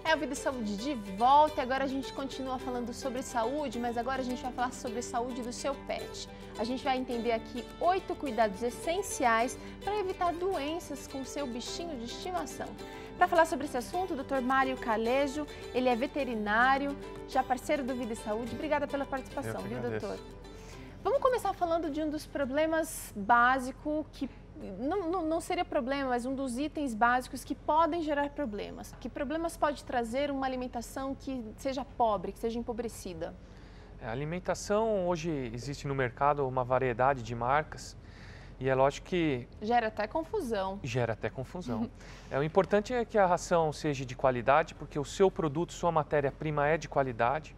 É o Vida e Saúde de volta e agora a gente continua falando sobre saúde, mas agora a gente vai falar sobre saúde do seu pet. A gente vai entender aqui 8 cuidados essenciais para evitar doenças com o seu bichinho de estimação. Para falar sobre esse assunto, o Dr. Mário Calejo, ele é veterinário, já parceiro do Vida e Saúde. Obrigada pela participação, viu, doutor? Vamos começar falando de um dos problemas básicos que não seria problema, mas um dos itens básicos que podem gerar problemas. Que problemas pode trazer uma alimentação que seja pobre, que seja empobrecida? A alimentação, hoje existe no mercado uma variedade de marcas e é lógico que... Gera até confusão. Gera até confusão. O importante é que a ração seja de qualidade, porque o seu produto, sua matéria-prima é de qualidade.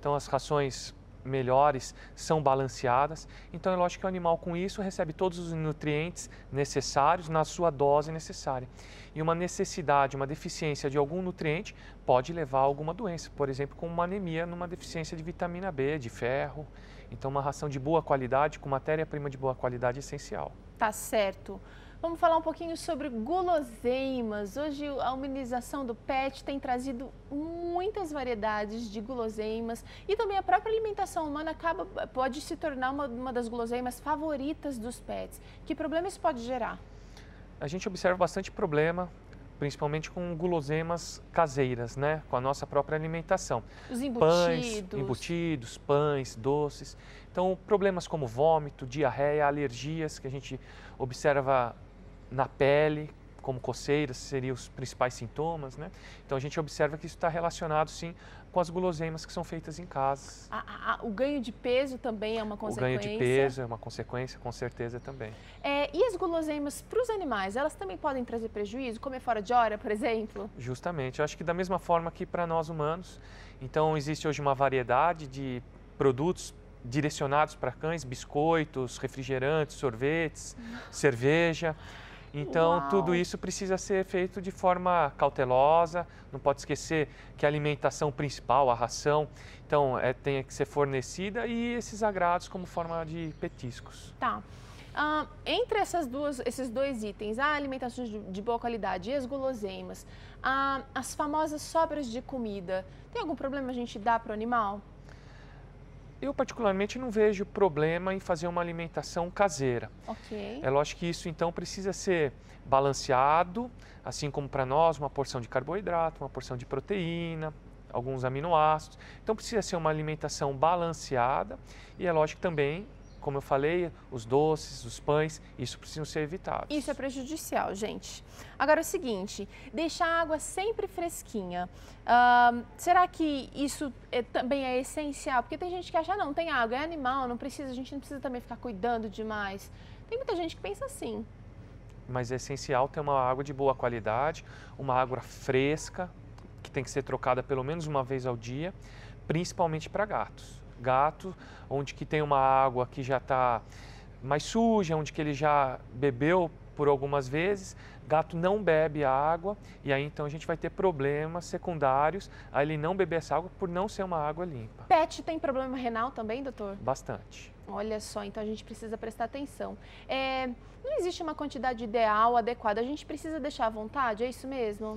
Então as rações melhores são balanceadas, então é lógico que o animal com isso recebe todos os nutrientes necessários na sua dose necessária. E uma necessidade, uma deficiência de algum nutriente pode levar a alguma doença, por exemplo, como uma anemia numa deficiência de vitamina B, de ferro. Então uma ração de boa qualidade, com matéria-prima de boa qualidade é essencial. Tá certo. Vamos falar um pouquinho sobre guloseimas. Hoje a humanização do pet tem trazido muitas variedades de guloseimas e também a própria alimentação humana pode se tornar uma das guloseimas favoritas dos pets. Que problema isso pode gerar? A gente observa bastante problema, principalmente com guloseimas caseiras, né? Com a nossa própria alimentação. Os embutidos. Embutidos, pães, doces. Então, problemas como vômito, diarreia, alergias que a gente observa na pele, como coceiras, seriam os principais sintomas, né? Então a gente observa que isso está relacionado, sim, com as guloseimas que são feitas em casa. O ganho de peso também é uma consequência? O ganho de peso é uma consequência, com certeza também. E as guloseimas para os animais, elas também podem trazer prejuízo? Comer fora de hora, por exemplo? Justamente, eu acho que da mesma forma que para nós humanos. Então existe hoje uma variedade de produtos direcionados para cães, biscoitos, refrigerantes, sorvetes, cerveja. Então, tudo isso precisa ser feito de forma cautelosa, não pode esquecer que a alimentação principal, a ração, então, tem que ser fornecida e esses agrados como forma de petiscos. Tá. Entre esses dois itens, a alimentação de boa qualidade e as guloseimas, as famosas sobras de comida, tem algum problema a gente dar para o animal? Eu, particularmente, não vejo problema em fazer uma alimentação caseira. Ok. É lógico que isso, então, precisa ser balanceado, assim como para nós, uma porção de carboidrato, uma porção de proteína, alguns aminoácidos. Então, precisa ser uma alimentação balanceada e é lógico também, como eu falei, os doces, os pães, isso precisam ser evitados. Isso é prejudicial, gente. Agora é o seguinte, deixar a água sempre fresquinha. Será que isso também é essencial? Porque tem gente que acha, não, tem água, é animal, a gente não precisa também ficar cuidando demais. Tem muita gente que pensa assim. Mas é essencial ter uma água de boa qualidade, uma água fresca, que tem que ser trocada pelo menos uma vez ao dia, principalmente para gatos. Gato, onde que tem uma água que já está mais suja, onde que ele já bebeu por algumas vezes, gato não bebe a água e aí então a gente vai ter problemas secundários a ele não beber essa água por não ser uma água limpa. Pet tem problema renal também, doutor? Bastante. Olha só, então a gente precisa prestar atenção. Não existe uma quantidade ideal, adequada, a gente precisa deixar à vontade, é isso mesmo?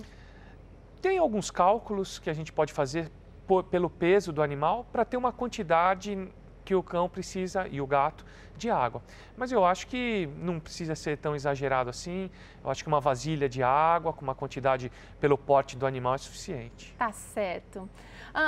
Tem alguns cálculos que a gente pode fazer pelo peso do animal para ter uma quantidade que o cão precisa e o gato de água. Mas eu acho que não precisa ser tão exagerado assim. Eu acho que uma vasilha de água com uma quantidade pelo porte do animal é suficiente. Tá certo.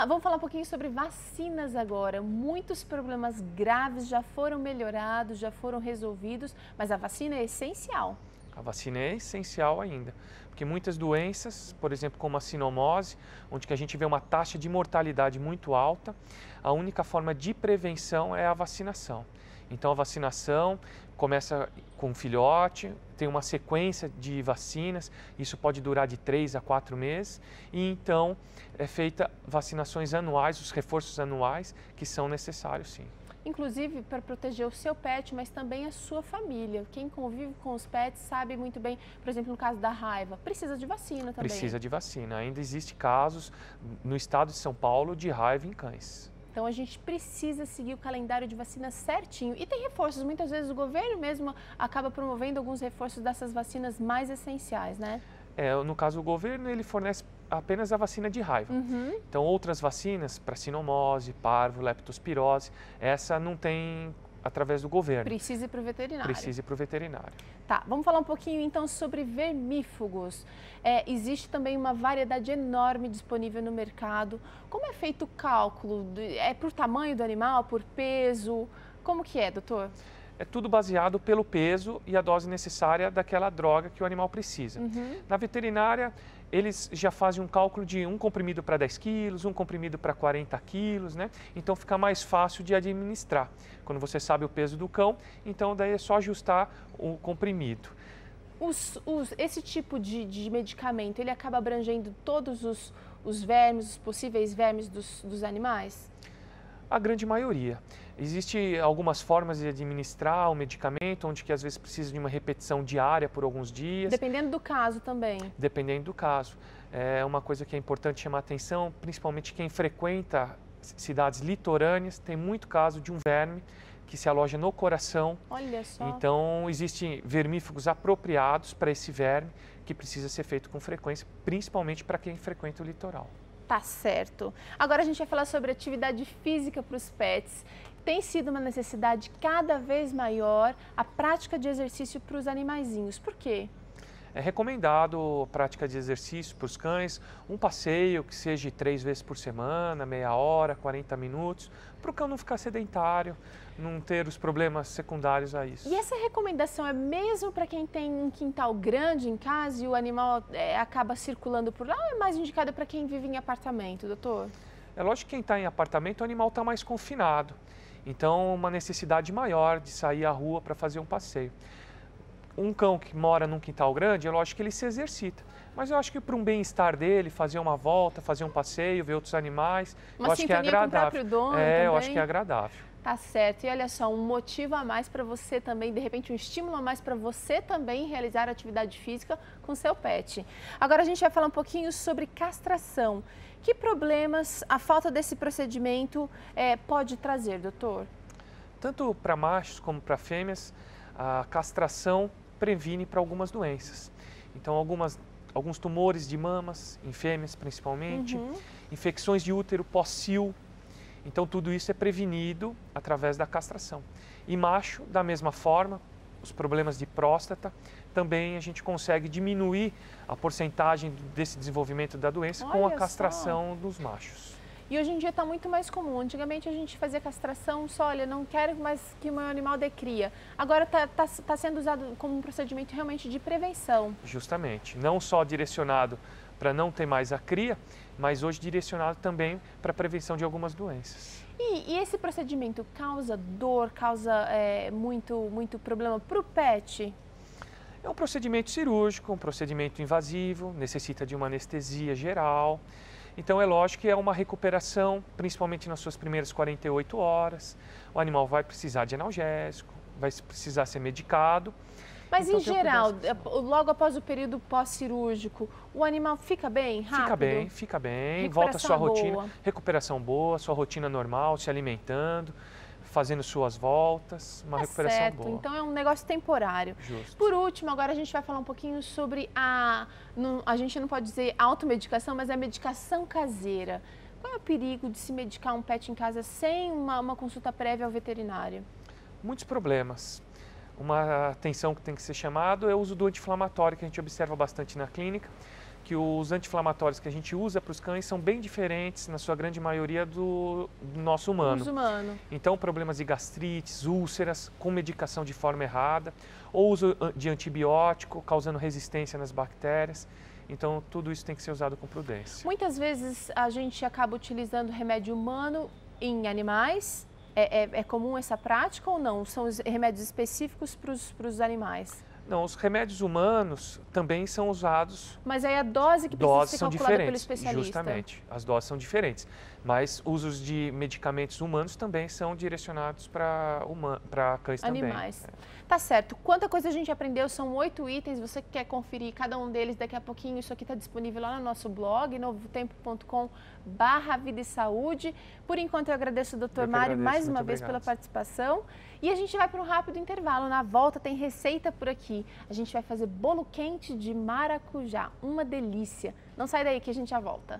Vamos falar um pouquinho sobre vacinas agora. Muitos problemas graves já foram melhorados, já foram resolvidos, mas a vacina é essencial. A vacina é essencial ainda, porque muitas doenças, por exemplo, como a sinomose, onde que a gente vê uma taxa de mortalidade muito alta, a única forma de prevenção é a vacinação. Então a vacinação começa com o filhote, tem uma sequência de vacinas, isso pode durar de 3 a 4 meses, e então é feita vacinações anuais, os reforços anuais que são necessários sim. Inclusive para proteger o seu pet, mas também a sua família. Quem convive com os pets sabe muito bem, por exemplo, no caso da raiva, precisa de vacina também. Precisa de vacina. Ainda existe casos no estado de São Paulo de raiva em cães. Então a gente precisa seguir o calendário de vacinas certinho. E tem reforços, muitas vezes o governo mesmo acaba promovendo alguns reforços dessas vacinas mais essenciais, né? No caso, o governo ele fornece apenas a vacina de raiva. Então, outras vacinas, para sinomose, parvo, leptospirose, essa não tem através do governo. Precisa ir para o veterinário. Precisa ir para o veterinário. Tá, vamos falar um pouquinho então sobre vermífugos. Existe também uma variedade enorme disponível no mercado. Como é feito o cálculo? É por tamanho do animal, por peso? Como que é, doutor? É tudo baseado pelo peso e a dose necessária daquela droga que o animal precisa. Na veterinária, eles já fazem um cálculo de um comprimido para 10 quilos, um comprimido para 40 quilos, né? Então fica mais fácil de administrar. Quando você sabe o peso do cão, então daí é só ajustar o comprimido. Esse tipo de medicamento, ele acaba abrangendo todos os vermes, os possíveis vermes dos animais? A grande maioria. Existem algumas formas de administrar o medicamento, onde que às vezes precisa de uma repetição diária por alguns dias. Dependendo do caso também. Dependendo do caso. É uma coisa que é importante chamar a atenção, principalmente quem frequenta cidades litorâneas, tem muito caso de um verme que se aloja no coração. Olha só. Então, existem vermífugos apropriados para esse verme, que precisa ser feito com frequência, principalmente para quem frequenta o litoral. Tá certo. Agora a gente vai falar sobre atividade física para os pets. Tem sido uma necessidade cada vez maior a prática de exercício para os animaizinhos. Por quê? É recomendado a prática de exercício para os cães, um passeio que seja 3 vezes por semana, meia hora, 40 minutos, para o cão não ficar sedentário, não ter os problemas secundários a isso. E essa recomendação é mesmo para quem tem um quintal grande em casa e o animal acaba circulando por lá, ou é mais indicado para quem vive em apartamento, doutor? É lógico que quem está em apartamento, o animal está mais confinado, então uma necessidade maior de sair à rua para fazer um passeio. Um cão que mora num quintal grande, é lógico que ele se exercita. Mas eu acho que para um bem-estar dele, fazer uma volta, fazer um passeio, ver outros animais, eu acho que é agradável. Com o próprio dono também. Eu acho que é agradável. Tá certo. E olha só, um motivo a mais para você também, de repente um estímulo a mais para você também realizar atividade física com seu pet. Agora a gente vai falar um pouquinho sobre castração. Que problemas a falta desse procedimento pode trazer, doutor? Tanto para machos como para fêmeas, a castração previne para algumas doenças. Então, alguns tumores de mamas, em fêmeas principalmente, infecções de útero pós-cio. Então, tudo isso é prevenido através da castração. E macho, da mesma forma, os problemas de próstata, também a gente consegue diminuir a porcentagem desse desenvolvimento da doença com a castração dos machos. E hoje em dia está muito mais comum. Antigamente a gente fazia castração só, olha, não quero mais que o meu animal dê cria. Agora está sendo usado como um procedimento realmente de prevenção. Justamente, não só direcionado para não ter mais a cria, mas hoje direcionado também para a prevenção de algumas doenças. E esse procedimento causa dor, causa muito problema para o pet? É um procedimento cirúrgico, um procedimento invasivo, necessita de uma anestesia geral. Então é lógico que é uma recuperação, principalmente nas suas primeiras 48 horas. O animal vai precisar de analgésico, vai precisar ser medicado. Mas então, em geral, logo após o período pós-cirúrgico, o animal fica bem, rápido? Fica bem, volta à sua rotina, recuperação boa, sua rotina normal, se alimentando, fazendo suas voltas, uma recuperação boa. Então é um negócio temporário. Justo. Por último, agora a gente vai falar um pouquinho sobre a gente não pode dizer automedicação, mas a medicação caseira. Qual é o perigo de se medicar um pet em casa sem uma consulta prévia ao veterinário? Muitos problemas. Uma atenção que tem que ser chamado é o uso do anti-inflamatório, que a gente observa bastante na clínica, que os anti-inflamatórios que a gente usa para os cães são bem diferentes, na sua grande maioria, do nosso humano. Uso humano. Então, problemas de gastrites, úlceras, com medicação de forma errada, ou uso de antibiótico, causando resistência nas bactérias. Então, tudo isso tem que ser usado com prudência. Muitas vezes a gente acaba utilizando remédio humano em animais. É comum essa prática ou não? São os remédios específicos para os animais? Não, os remédios humanos também são usados. Mas aí a dose que precisa ser calculada pelo especialista. Justamente, as doses são diferentes. Mas usos de medicamentos humanos também são direcionados para cães também. Animais. Tá certo. Quanta coisa a gente aprendeu, são 8 itens. Você que quer conferir cada um deles daqui a pouquinho, isso aqui está disponível lá no nosso blog, novotempo.com/vida e saúde. Por enquanto eu agradeço ao Dr. Mário mais uma vez pela participação. E a gente vai para um rápido intervalo. Na volta tem receita por aqui. A gente vai fazer bolo quente de maracujá. Uma delícia. Não sai daí que a gente já volta.